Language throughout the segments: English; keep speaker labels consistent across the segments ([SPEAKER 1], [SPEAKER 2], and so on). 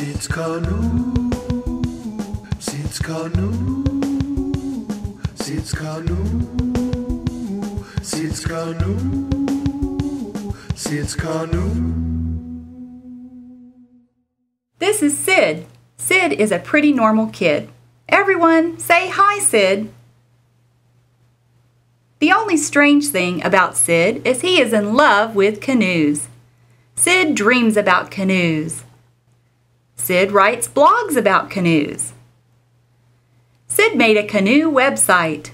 [SPEAKER 1] Tsidkanuh, Tsidkanuh, Tsidkanuh, Tsidkanuh, Tsidkanuh.
[SPEAKER 2] This is Sid. Sid is a pretty normal kid. Everyone, say hi, Sid. The only strange thing about Sid is he is in love with canoes. Sid dreams about canoes. Sid writes blogs about canoes. Sid made a canoe website.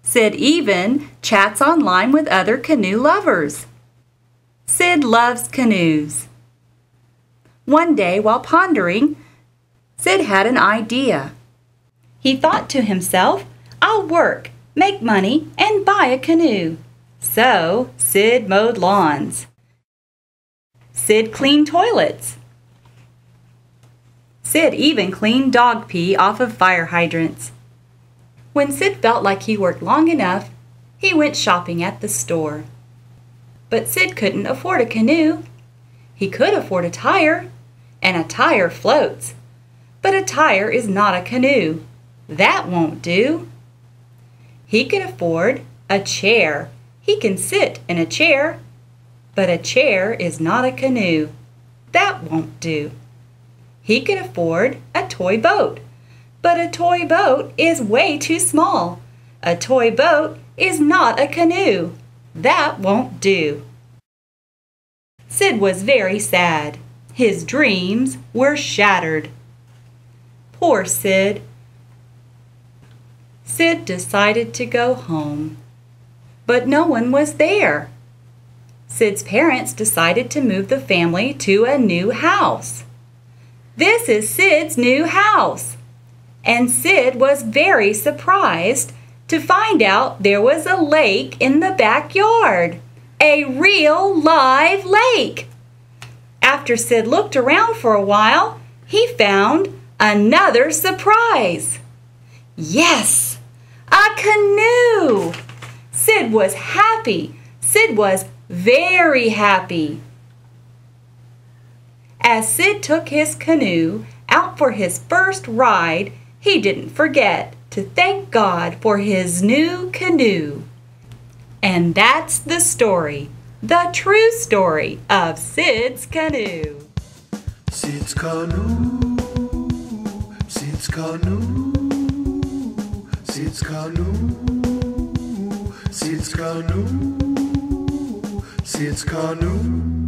[SPEAKER 2] Sid even chats online with other canoe lovers. Sid loves canoes. One day, while pondering, Sid had an idea. He thought to himself, I'll work, make money, and buy a canoe. So, Sid mowed lawns. Sid cleaned toilets. Sid even cleaned dog pee off of fire hydrants. When Sid felt like he worked long enough, he went shopping at the store. But Sid couldn't afford a canoe. He could afford a tire, and a tire floats. But a tire is not a canoe. That won't do. He can afford a chair. He can sit in a chair. But a chair is not a canoe. That won't do. He can afford a toy boat. But a toy boat is way too small. A toy boat is not a canoe. That won't do. Sid was very sad. His dreams were shattered. Poor Sid. Sid decided to go home. But no one was there. Sid's parents decided to move the family to a new house. This is Sid's new house. And Sid was very surprised to find out there was a lake in the backyard. A real live lake. After Sid looked around for a while, he found another surprise. Yes, a canoe! Sid was happy. Sid was very happy. As Sid took his canoe out for his first ride, he didn't forget to thank God for his new canoe. And that's the story, the true story of Sid's canoe.
[SPEAKER 1] Tsidkanuh, Tsidkanuh, Tsidkanuh, Tsidkanuh, Tsidkanuh.